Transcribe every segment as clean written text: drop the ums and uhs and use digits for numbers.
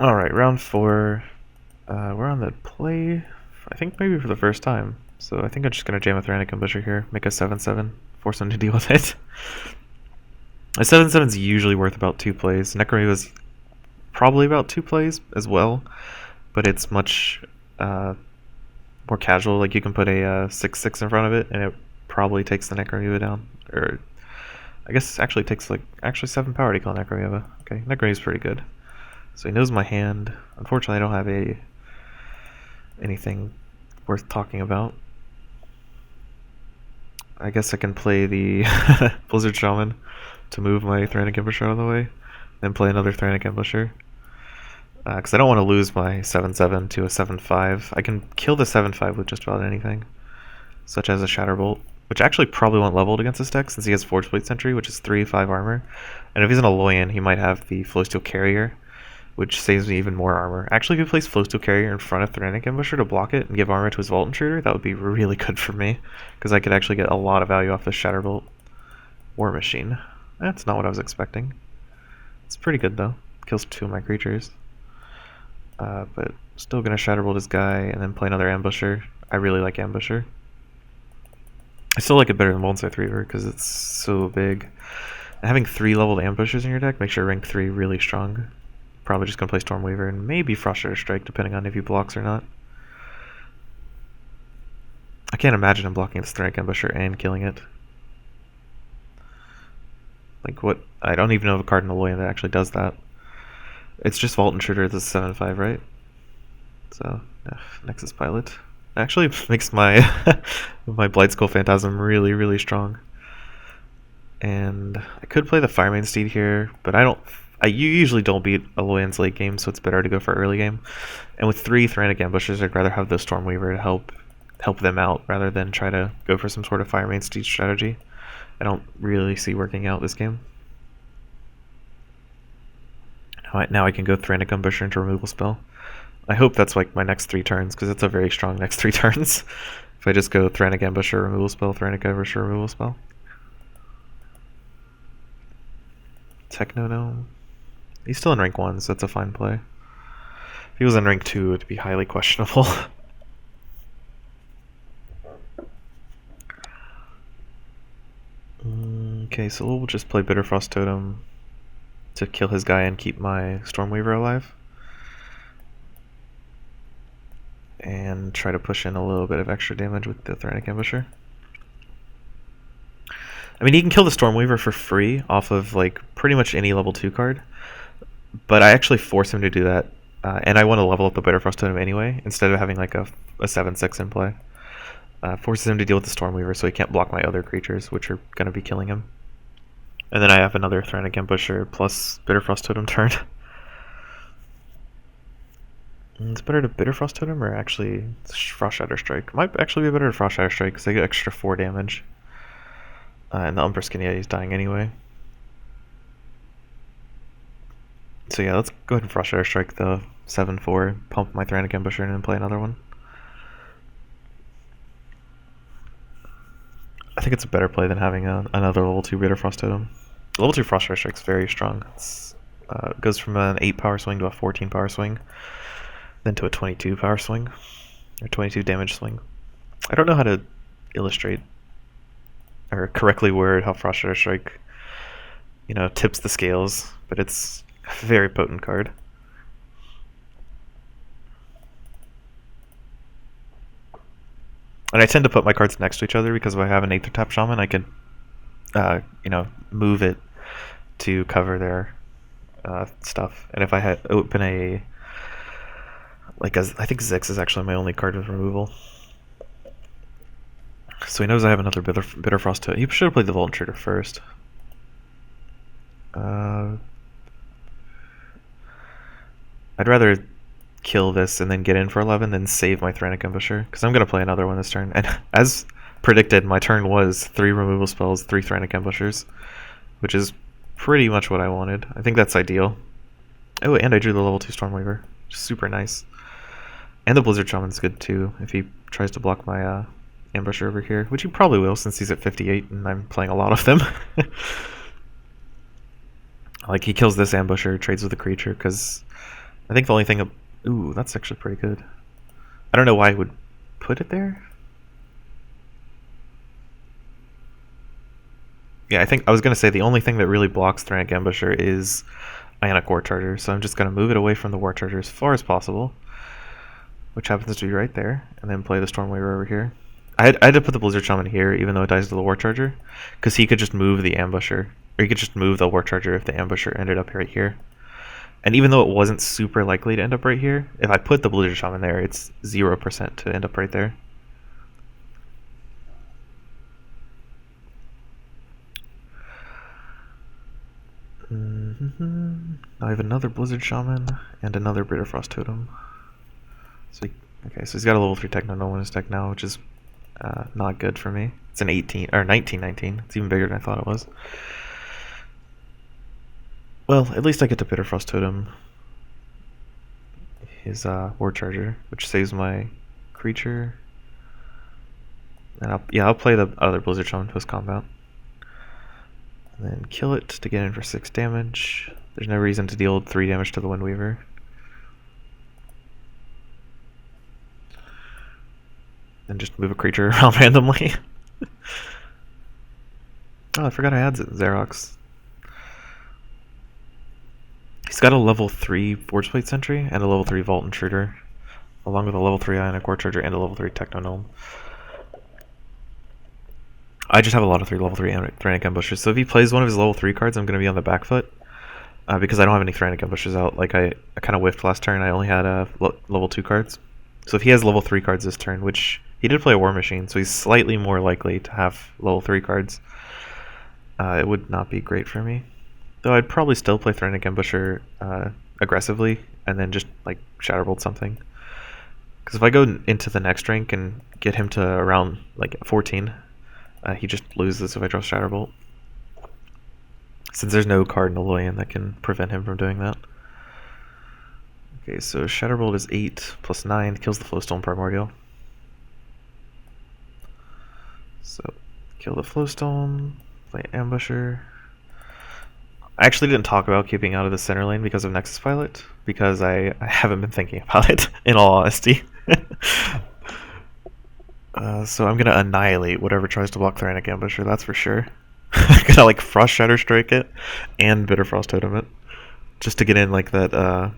Alright, round 4. We're on the play, I think maybe for the first time. So I think I'm just going to jam a Thranik Ambusher here, make a 7-7, force him to deal with it. A 7-7 is usually worth about 2 plays. Necromy was probably about 2 plays as well, but it's much more casual. Like you can put a 6-6 in front of it, and it probably takes the Necromy down. Or I guess it actually takes like 7 power to kill Necromy. Okay, Necromy is pretty good. So he knows my hand. Unfortunately, I don't have anything worth talking about. I guess I can play the Blizzard Shaman to move my Thranik Ambusher out of the way, then play another Thranik Ambusher. Because I don't want to lose my 7-7 to a 7-5. I can kill the 7-5 with just about anything, such as a Shatterbolt, which actually probably won't leveled against this deck since he has Forge Plate Sentry, which is 3-5 armor. And if he's an Aloyan, he might have the Flowsteel Carrier, which saves me even more armor. Actually, if he plays Flowsteel Carrier in front of Thranik Ambusher to block it and give armor to his Vault Intruder, that would be really good for me, because I could actually get a lot of value off the Shatterbolt. War Machine. That's not what I was expecting. It's pretty good though. Kills 2 of my creatures. But still gonna Shatterbolt this guy and then play another Ambusher. I really like Ambusher. I still like it better than Bonsai Reaver because it's so big. And having 3 leveled Ambushers in your deck makes your rank 3 really strong. Probably just gonna play Stormweaver and maybe Frostshatter Strike depending on if he blocks or not. I can't imagine him blocking this Thranik Ambusher and killing it. Like what? I don't even know of a card in Aloyan that actually does that. It's just Vault Intruder that's 7-5, right? So, Nexus Pilot. Actually makes my my Blightskull Phantasm really, really strong. And I could play the Firemane Steed here, but you usually don't beat Aloyan's late game, so it's better to go for early game. And with 3 Thranik Ambushers, I'd rather have the Stormweaver to help them out rather than try to go for some sort of Firemane Steed strategy. I don't really see working out this game. Now I can go Thranik Ambusher into removal spell. I hope that's like my next 3 turns, because it's a very strong next 3 turns. If I just go Thranik Ambusher, removal spell, Thranik Ambusher, removal spell. Techno Gnome. He's still in rank 1, so that's a fine play. If he was in rank 2, it'd be highly questionable. Okay, so we'll just play Bitterfrost Totem to kill his guy and keep my Stormweaver alive. And try to push in a little bit of extra damage with the Thranik Ambusher. I mean, he can kill the Stormweaver for free off of like pretty much any level 2 card, but I actually force him to do that, and I want to level up the Bitterfrost Totem anyway, instead of having like a 7-6 in play. Forces him to deal with the Stormweaver so he can't block my other creatures, which are going to be killing him. And then I have another Thranik Ambusher plus Bitterfrost Totem turn. It's better to Bitterfrost Totem or actually Frostshatter Strike? Might actually be better to Frostshatter Strike because I get extra 4 damage. And the Umbra Skinny is dying anyway. So yeah, let's go ahead and Frostshatter Strike the 7-4, pump my Thranik Ambusher in and play another one. I think it's a better play than having another level 2 Bitterfrost Totem. Level 2 Frostshatter Strike is very strong. It goes from an 8 power swing to a 14 power swing, then to a 22 power swing, or 22 damage swing. I don't know how to illustrate or correctly word how Frostshatter Strike, tips the scales, but it's a very potent card. And I tend to put my cards next to each other because if I have an Aether Tap Shaman, I can, move it to cover their stuff. And if I open I think Zix is actually my only card with removal. So he knows I have another Bitterfrost Totem. He should have played the Vault Intruder first. I'd rather kill this and then get in for 11 than save my Thranik Ambusher, because I'm going to play another one this turn. And as predicted, my turn was 3 removal spells, 3 Thranik Ambushers, which is pretty much what I wanted. I think that's ideal. Oh, and I drew the level 2 Stormweaver, which is super nice. And the Blizzard Shaman's good too, if he tries to block my Ambusher over here, which he probably will since he's at 58 and I'm playing a lot of them. Like, he kills this Ambusher, trades with the creature, because I think the only thing... Ooh, that's actually pretty good. I don't know why I would put it there. Yeah, I think I was going to say the only thing that really blocks Thranik Ambusher is Ionic War Charger, so I'm just going to move it away from the War Charger as far as possible, which happens to be right there, and then play the Stormwaver over here. I had to put the Blizzard Shaman here, even though it dies to the War Charger, because he could just move the Ambusher, or he could just move the War Charger if the Ambusher ended up right here. And even though it wasn't super likely to end up right here, if I put the Blizzard Shaman there, it's 0% to end up right there. Now I have another Blizzard Shaman and another Bitterfrost Totem. So he's got a level 3 Techno Gnome in his deck now, which is not good for me. It's an 18 or 1919. It's even bigger than I thought it was. Well, at least I get to Bitterfrost Totem his War Charger, which saves my creature. And I'll play the other Blizzard Shaman post combat. And then kill it to get in for 6 damage. There's no reason to deal 3 damage to the Windweaver. And just move a creature around randomly. Oh, I forgot I had Xerox. He's got a level 3 Forge Plate Sentry and a level 3 Vault Intruder, along with a level 3 Ionic War Charger and a level 3 Techno Gnome. I just have a lot of level 3 Thranik Ambushers, so if he plays one of his level 3 cards, I'm going to be on the back foot, because I don't have any Thranik Ambushers out. Like, I kind of whiffed last turn. I only had level 2 cards. So if he has level 3 cards this turn, which he did play a War Machine, so he's slightly more likely to have level 3 cards, it would not be great for me. Though I'd probably still play Thranik Ambusher aggressively, and then just, like, Shatterbolt something. Because if I go into the next rank and get him to around, like, 14... he just loses if I draw Shatterbolt, since there's no card in Aloyan that can prevent him from doing that. Okay, so Shatterbolt is 8 plus 9, kills the Flowstone Primordial. So, kill the Flowstone, play Ambusher. I actually didn't talk about keeping out of the center lane because of Nexus Pilot, because I haven't been thinking about it, in all honesty. So I'm gonna annihilate whatever tries to block Thranik Ambusher, that's for sure. I'm gonna like Frost Shatter Strike it and Bitterfrost Totem it, just to get in like that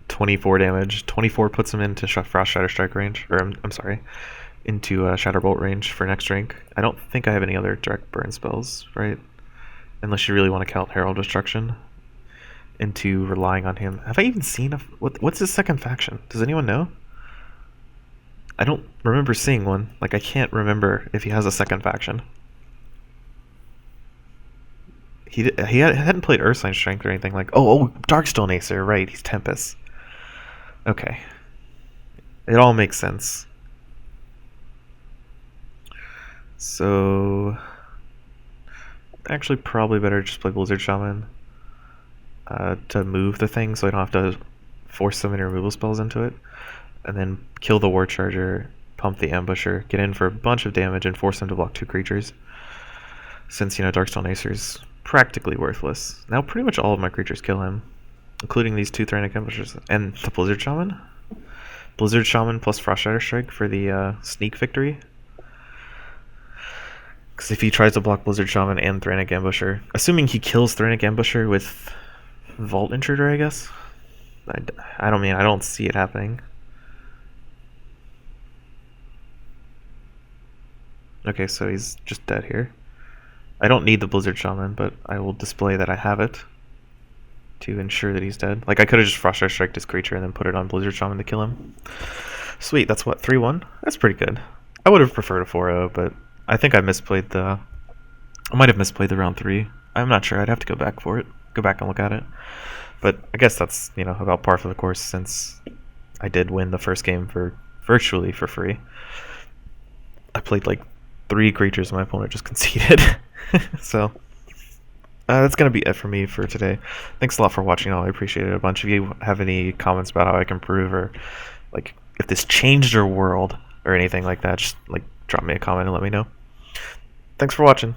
24 damage. 24 puts him into Frost Shatter Strike range, or I'm sorry, into Shatterbolt range for next rank. I don't think I have any other direct burn spells, right? Unless you really want to count Herald Destruction into relying on him. Have I even seen what's his second faction? Does anyone know? I don't remember seeing one. Like, I can't remember if he has a second faction. He hadn't played Earthsign Strength or anything like... Oh, Darkstone Acer, right. He's Tempest. Okay. It all makes sense. So... Actually, probably better just play Blizzard Shaman to move the thing so I don't have to force so many removal spells into it. And then kill the War Charger, pump the Ambusher, get in for a bunch of damage, and force him to block 2 creatures. Since, Darkstone Acer's practically worthless. Now pretty much all of my creatures kill him, including these 2 Thranik Ambushers. And the Blizzard Shaman? Blizzard Shaman plus Frost Shatter Strike for the sneak victory. Because if he tries to block Blizzard Shaman and Thranik Ambusher, assuming he kills Thranik Ambusher with Vault Intruder, I guess? I don't see it happening. Okay, so he's just dead here. I don't need the Blizzard Shaman, but I will display that I have it to ensure that he's dead. Like, I could have just Frost Strike this creature and then put it on Blizzard Shaman to kill him. Sweet, that's what, 3-1? That's pretty good. I would have preferred a 4-0, but I think I misplayed the... I might have misplayed the round 3. I'm not sure. I'd have to go back for it. Go back and look at it. But I guess that's, about par for the course, since I did win the first game virtually for free. I played, like, 3 creatures and my opponent just conceded. So that's going to be it for me for today. Thanks a lot for watching all. I appreciate it. A bunch of you have any comments about how I can improve, or like if this changed your world or anything like that, just like drop me a comment and let me know. Thanks for watching.